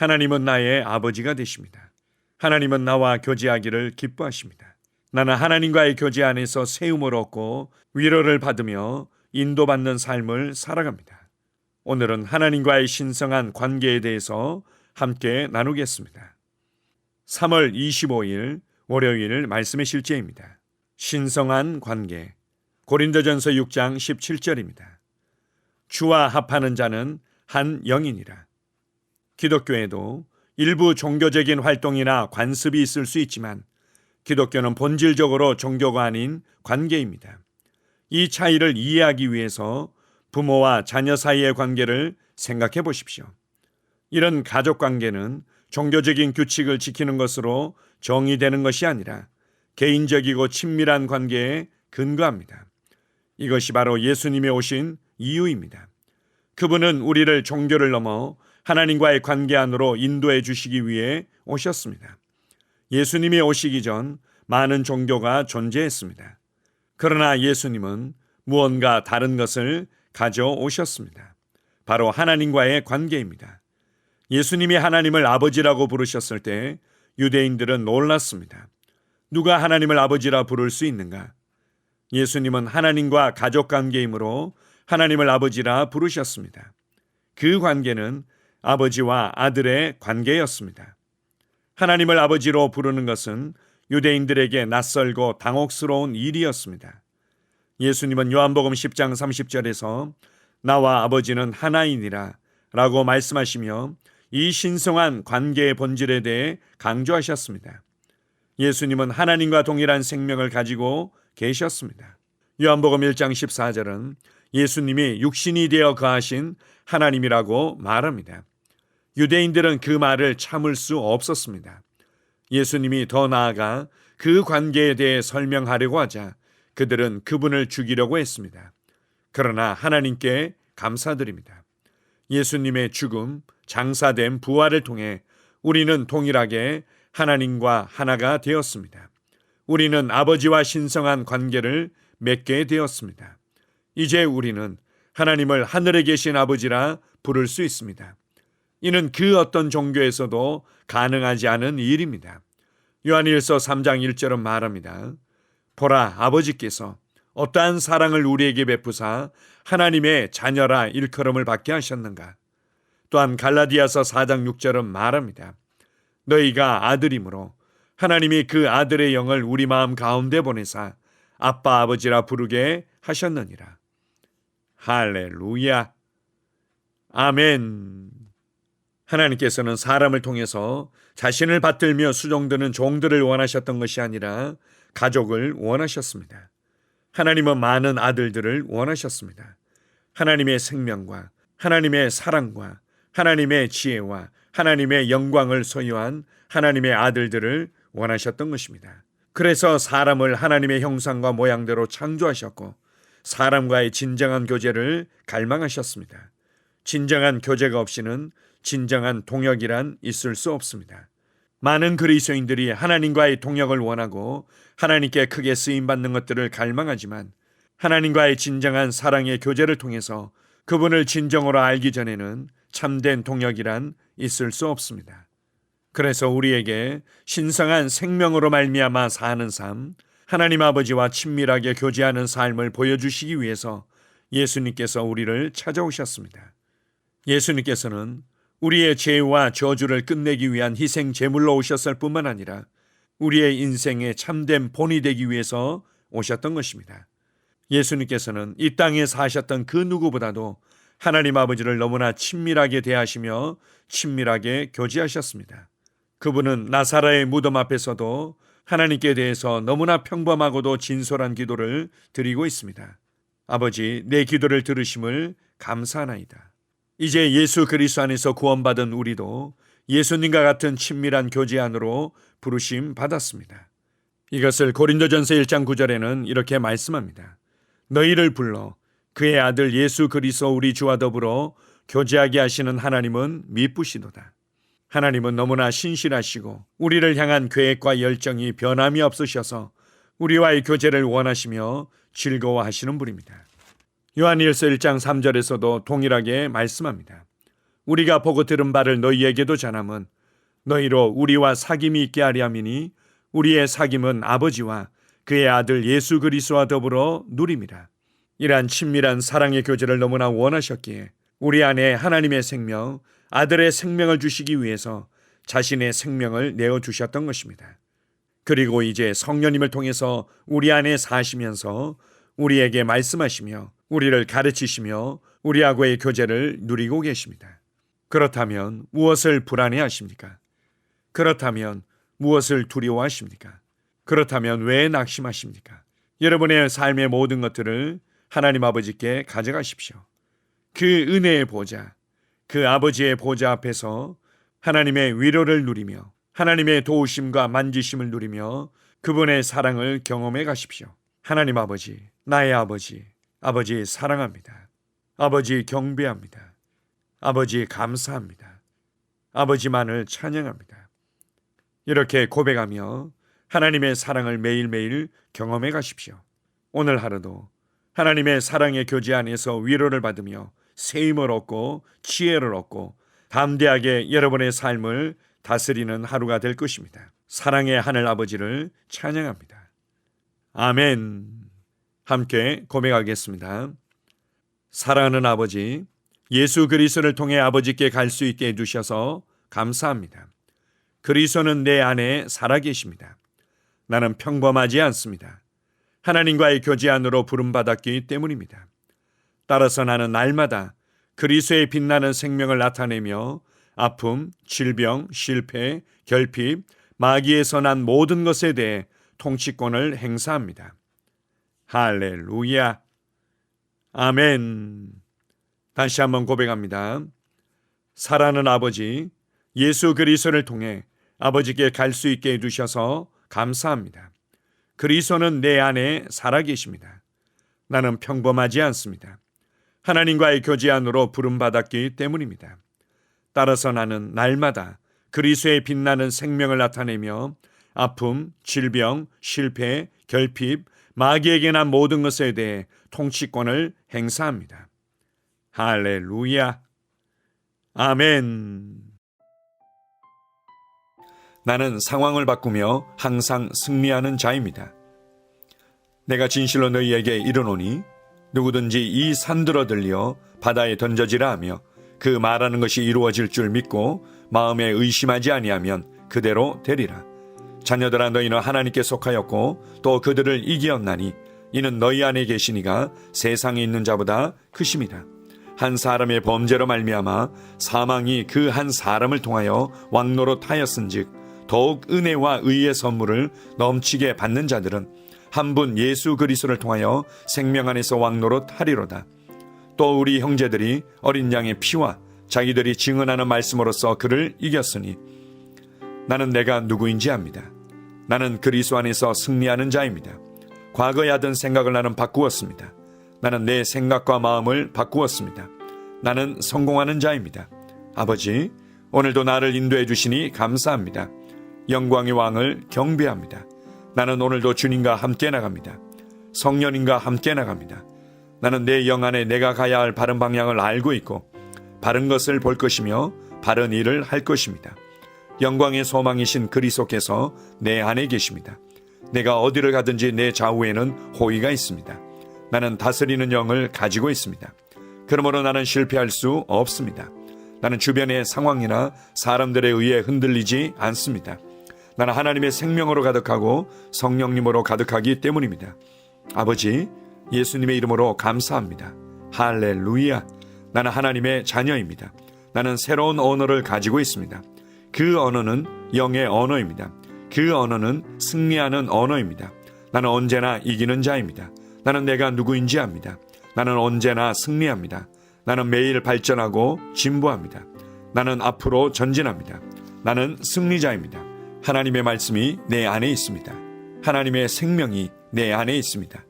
하나님은 나의 아버지가 되십니다. 하나님은 나와 교제하기를 기뻐하십니다. 나는 하나님과의 교제 안에서 세움을 얻고 위로를 받으며 인도받는 삶을 살아갑니다. 오늘은 하나님과의 신성한 관계에 대해서 함께 나누겠습니다. 3월 25일 월요일 말씀의 실제입니다. 신성한 관계. 고린도전서 6장 17절입니다. 주와 합하는 자는 한 영이니라. 기독교에도 일부 종교적인 활동이나 관습이 있을 수 있지만 기독교는 본질적으로 종교가 아닌 관계입니다. 이 차이를 이해하기 위해서 부모와 자녀 사이의 관계를 생각해 보십시오. 이런 가족 관계는 종교적인 규칙을 지키는 것으로 정의되는 것이 아니라 개인적이고 친밀한 관계에 근거합니다. 이것이 바로 예수님이 오신 이유입니다. 그분은 우리를 종교를 넘어 하나님과의 관계 안으로 인도해 주시기 위해 오셨습니다. 예수님이 오시기 전 많은 종교가 존재했습니다. 그러나 예수님은 무언가 다른 것을 가져오셨습니다. 바로 하나님과의 관계입니다. 예수님이 하나님을 아버지라고 부르셨을 때 유대인들은 놀랐습니다. 누가 하나님을 아버지라 부를 수 있는가? 예수님은 하나님과 가족 관계이므로 하나님을 아버지라 부르셨습니다. 그 관계는 아버지와 아들의 관계였습니다. 하나님을 아버지로 부르는 것은 유대인들에게 낯설고 당혹스러운 일이었습니다. 예수님은 요한복음 10장 30절에서 나와 아버지는 하나이니라 라고 말씀하시며 이 신성한 관계의 본질에 대해 강조하셨습니다. 예수님은 하나님과 동일한 생명을 가지고 계셨습니다. 요한복음 1장 14절은 예수님이 육신이 되어 거하신 하나님이라고 말합니다. 유대인들은 그 말을 참을 수 없었습니다. 예수님이 더 나아가 그 관계에 대해 설명하려고 하자 그들은 그분을 죽이려고 했습니다. 그러나 하나님께 감사드립니다. 예수님의 죽음, 장사된 부활을 통해 우리는 동일하게 하나님과 하나가 되었습니다. 우리는 아버지와 신성한 관계를 맺게 되었습니다. 이제 우리는 하나님을 하늘에 계신 아버지라 부를 수 있습니다. 이는 그 어떤 종교에서도 가능하지 않은 일입니다. 요한일서 3장 1절은 말합니다. 보라, 아버지께서 어떠한 사랑을 우리에게 베푸사 하나님의 자녀라 일컬음을 받게 하셨는가. 또한 갈라디아서 4장 6절은 말합니다. 너희가 아들이므로 하나님이 그 아들의 영을 우리 마음 가운데 보내사 아빠 아버지라 부르게 하셨느니라. 할렐루야. 아멘. 하나님께서는 사람을 통해서 자신을 받들며 수종드는 종들을 원하셨던 것이 아니라 가족을 원하셨습니다. 하나님은 많은 아들들을 원하셨습니다. 하나님의 생명과 하나님의 사랑과 하나님의 지혜와 하나님의 영광을 소유한 하나님의 아들들을 원하셨던 것입니다. 그래서 사람을 하나님의 형상과 모양대로 창조하셨고 사람과의 진정한 교제를 갈망하셨습니다. 진정한 교제가 없이는 진정한 동역이란 있을 수 없습니다. 많은 그리스도인들이 하나님과의 동역을 원하고 하나님께 크게 쓰임받는 것들을 갈망하지만 하나님과의 진정한 사랑의 교제를 통해서 그분을 진정으로 알기 전에는 참된 동역이란 있을 수 없습니다. 그래서 우리에게 신성한 생명으로 말미암아 사는 삶, 하나님 아버지와 친밀하게 교제하는 삶을 보여주시기 위해서 예수님께서 우리를 찾아오셨습니다. 예수님께서는 우리의 죄와 저주를 끝내기 위한 희생 제물로 오셨을 뿐만 아니라 우리의 인생의 참된 본이 되기 위해서 오셨던 것입니다. 예수님께서는 이 땅에 사셨던 그 누구보다도 하나님 아버지를 너무나 친밀하게 대하시며 친밀하게 교제하셨습니다. 그분은 나사렛의 무덤 앞에서도 하나님께 대해서 너무나 평범하고도 진솔한 기도를 드리고 있습니다. 아버지, 내 기도를 들으심을 감사하나이다. 이제 예수 그리스도 안에서 구원받은 우리도 예수님과 같은 친밀한 교제 안으로 부르심 받았습니다. 이것을 고린도전서 1장 9절에는 이렇게 말씀합니다. 너희를 불러 그의 아들 예수 그리스도 우리 주와 더불어 교제하게 하시는 하나님은 미쁘시도다. 하나님은 너무나 신실하시고 우리를 향한 계획과 열정이 변함이 없으셔서 우리와의 교제를 원하시며 즐거워하시는 분입니다. 요한일서 1장 3절에서도 동일하게 말씀합니다. 우리가 보고 들은 바를 너희에게도 전함은 너희로 우리와 사귐이 있게 하려 함이니 우리의 사귐은 아버지와 그의 아들 예수 그리스도와 더불어 누림이라. 이러한 친밀한 사랑의 교제를 너무나 원하셨기에 우리 안에 하나님의 생명, 아들의 생명을 주시기 위해서 자신의 생명을 내어주셨던 것입니다. 그리고 이제 성령님을 통해서 우리 안에 사시면서 우리에게 말씀하시며 우리를 가르치시며 우리하고의 교제를 누리고 계십니다. 그렇다면 무엇을 불안해하십니까? 그렇다면 무엇을 두려워하십니까? 그렇다면 왜 낙심하십니까? 여러분의 삶의 모든 것들을 하나님 아버지께 가져가십시오. 그 은혜의 보좌, 그 아버지의 보좌 앞에서 하나님의 위로를 누리며 하나님의 도우심과 만지심을 누리며 그분의 사랑을 경험해 가십시오. 하나님 아버지, 나의 아버지, 아버지 사랑합니다. 아버지 경배합니다. 아버지 감사합니다. 아버지만을 찬양합니다. 이렇게 고백하며 하나님의 사랑을 매일매일 경험해 가십시오. 오늘 하루도 하나님의 사랑의 교제 안에서 위로를 받으며 세임을 얻고 지혜를 얻고 담대하게 여러분의 삶을 다스리는 하루가 될 것입니다. 사랑의 하늘 아버지를 찬양합니다. 아멘. 함께 고백하겠습니다. 사랑하는 아버지, 예수 그리스도를 통해 아버지께 갈 수 있게 해주셔서 감사합니다. 그리스도는 내 안에 살아계십니다. 나는 평범하지 않습니다. 하나님과의 교제 안으로 부름받았기 때문입니다. 따라서 나는 날마다 그리스도의 빛나는 생명을 나타내며 아픔, 질병, 실패, 결핍, 마귀에서 난 모든 것에 대해 통치권을 행사합니다. 할렐루야. 아멘. 다시 한번 고백합니다. 사랑하는 아버지, 예수 그리스도를 통해 아버지께 갈 수 있게 해주셔서 감사합니다. 그리스도는 내 안에 살아계십니다. 나는 평범하지 않습니다. 하나님과의 교제 안으로 부름받았기 때문입니다. 따라서 나는 날마다 그리스도의 빛나는 생명을 나타내며 아픔, 질병, 실패, 결핍, 마귀에게 난 모든 것에 대해 통치권을 행사합니다. 할렐루야. 아멘. 나는 상황을 바꾸며 항상 승리하는 자입니다. 내가 진실로 너희에게 이르노니 누구든지 이 산들어 들려 바다에 던져지라 하며 그 말하는 것이 이루어질 줄 믿고 마음에 의심하지 아니하면 그대로 되리라. 자녀들아, 너희는 하나님께 속하였고 또 그들을 이기었나니 이는 너희 안에 계시니가 세상에 있는 자보다 크심이라. 한 사람의 범죄로 말미암아 사망이 그 한 사람을 통하여 왕노릇하였은즉 더욱 은혜와 의의 선물을 넘치게 받는 자들은 한 분 예수 그리스도를 통하여 생명 안에서 왕노릇하리로다. 또 우리 형제들이 어린 양의 피와 자기들이 증언하는 말씀으로써 그를 이겼으니 나는 내가 누구인지 압니다. 나는 그리스도 안에서 승리하는 자입니다. 과거에 하던 생각을 나는 바꾸었습니다. 나는 내 생각과 마음을 바꾸었습니다. 나는 성공하는 자입니다. 아버지, 오늘도 나를 인도해 주시니 감사합니다. 영광의 왕을 경배합니다. 나는 오늘도 주님과 함께 나갑니다. 성령님과 함께 나갑니다. 나는 내 영 안에 내가 가야 할 바른 방향을 알고 있고 바른 것을 볼 것이며 바른 일을 할 것입니다. 영광의 소망이신 그리스도께서 내 안에 계십니다. 내가 어디를 가든지 내 좌우에는 호의가 있습니다. 나는 다스리는 영을 가지고 있습니다. 그러므로 나는 실패할 수 없습니다. 나는 주변의 상황이나 사람들에 의해 흔들리지 않습니다. 나는 하나님의 생명으로 가득하고 성령님으로 가득하기 때문입니다. 아버지, 예수님의 이름으로 감사합니다. 할렐루야. 나는 하나님의 자녀입니다. 나는 새로운 언어를 가지고 있습니다. 그 언어는 영의 언어입니다. 그 언어는 승리하는 언어입니다. 나는 언제나 이기는 자입니다. 나는 내가 누구인지 압니다. 나는 언제나 승리합니다. 나는 매일 발전하고 진보합니다. 나는 앞으로 전진합니다. 나는 승리자입니다. 하나님의 말씀이 내 안에 있습니다. 하나님의 생명이 내 안에 있습니다.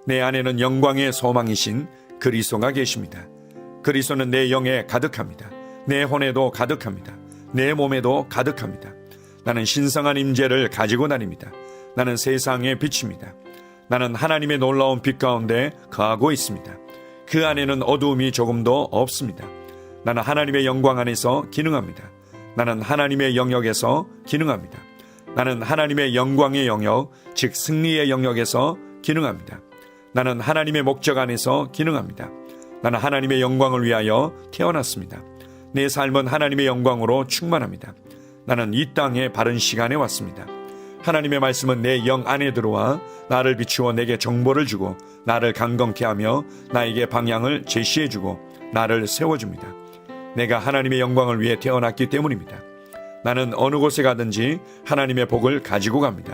내 안에는 영광의 소망이신 그리스도가 계십니다. 그리스도는 내 영에 가득합니다. 내 혼에도 가득합니다. 내 몸에도 가득합니다. 나는 신성한 임재를 가지고 다닙니다. 나는 세상의 빛입니다. 나는 하나님의 놀라운 빛 가운데 거하고 있습니다. 그 안에는 어두움이 조금도 없습니다. 나는 하나님의 영광 안에서 기능합니다. 나는 하나님의 영역에서 기능합니다. 나는 하나님의 영광의 영역, 즉 승리의 영역에서 기능합니다. 나는 하나님의 목적 안에서 기능합니다. 나는 하나님의 영광을 위하여 태어났습니다. 내 삶은 하나님의 영광으로 충만합니다. 나는 이 땅에 바른 시간에 왔습니다. 하나님의 말씀은 내 영 안에 들어와 나를 비추어 내게 정보를 주고 나를 강건케 하며 나에게 방향을 제시해주고 나를 세워줍니다. 내가 하나님의 영광을 위해 태어났기 때문입니다. 나는 어느 곳에 가든지 하나님의 복을 가지고 갑니다.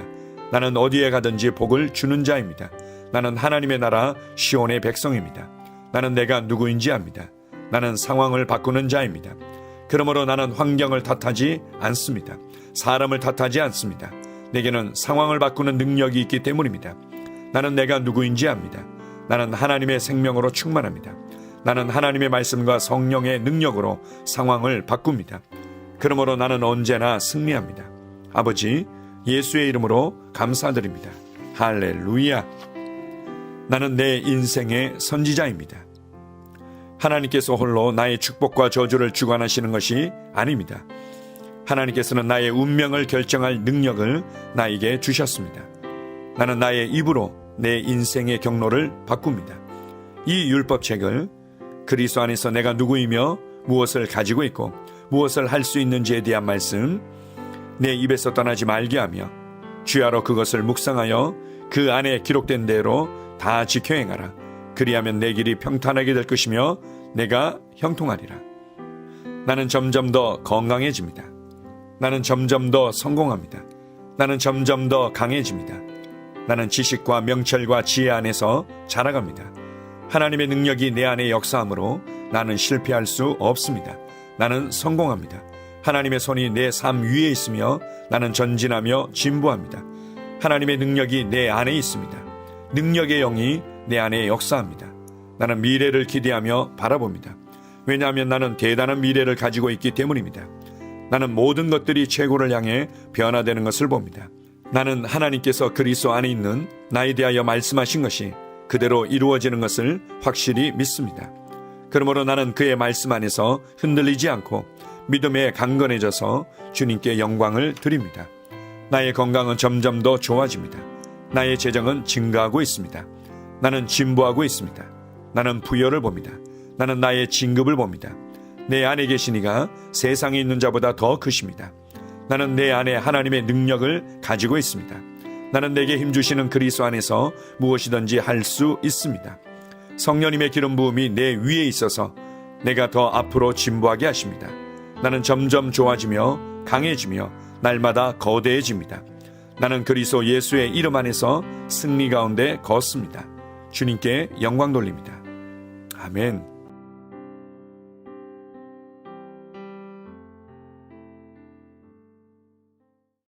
나는 어디에 가든지 복을 주는 자입니다. 나는 하나님의 나라 시온의 백성입니다. 나는 내가 누구인지 압니다. 나는 상황을 바꾸는 자입니다. 그러므로 나는 환경을 탓하지 않습니다. 사람을 탓하지 않습니다. 내게는 상황을 바꾸는 능력이 있기 때문입니다. 나는 내가 누구인지 압니다. 나는 하나님의 생명으로 충만합니다. 나는 하나님의 말씀과 성령의 능력으로 상황을 바꿉니다. 그러므로 나는 언제나 승리합니다. 아버지, 예수의 이름으로 감사드립니다. 할렐루야. 나는 내 인생의 선지자입니다. 하나님께서 홀로 나의 축복과 저주를 주관하시는 것이 아닙니다. 하나님께서는 나의 운명을 결정할 능력을 나에게 주셨습니다. 나는 나의 입으로 내 인생의 경로를 바꿉니다. 이 율법책을 그리스도 안에서 내가 누구이며 무엇을 가지고 있고 무엇을 할 수 있는지에 대한 말씀 내 입에서 떠나지 말게 하며 주야로 그것을 묵상하여 그 안에 기록된 대로 다 지켜 행하라. 그리하면 내 길이 평탄하게 될 것이며 내가 형통하리라. 나는 점점 더 건강해집니다. 나는 점점 더 성공합니다. 나는 점점 더 강해집니다. 나는 지식과 명철과 지혜 안에서 자라갑니다. 하나님의 능력이 내 안에 역사하므로 나는 실패할 수 없습니다. 나는 성공합니다. 하나님의 손이 내 삶 위에 있으며 나는 전진하며 진보합니다. 하나님의 능력이 내 안에 있습니다. 능력의 영이 내 안에 역사합니다. 나는 미래를 기대하며 바라봅니다. 왜냐하면 나는 대단한 미래를 가지고 있기 때문입니다. 나는 모든 것들이 최고를 향해 변화되는 것을 봅니다. 나는 하나님께서 그리스도 안에 있는 나에 대하여 말씀하신 것이 그대로 이루어지는 것을 확실히 믿습니다. 그러므로 나는 그의 말씀 안에서 흔들리지 않고 믿음에 강건해져서 주님께 영광을 드립니다. 나의 건강은 점점 더 좋아집니다. 나의 재정은 증가하고 있습니다. 나는 진보하고 있습니다. 나는 부여를 봅니다. 나는 나의 진급을 봅니다. 내 안에 계신 이가 세상에 있는 자보다 더 크십니다. 나는 내 안에 하나님의 능력을 가지고 있습니다. 나는 내게 힘주시는 그리스도 안에서 무엇이든지 할 수 있습니다. 성령님의 기름 부음이 내 위에 있어서 내가 더 앞으로 진보하게 하십니다. 나는 점점 좋아지며 강해지며 날마다 거대해집니다. 나는 그리스도 예수의 이름 안에서 승리 가운데 걷습니다. 주님께 영광 돌립니다. 아멘.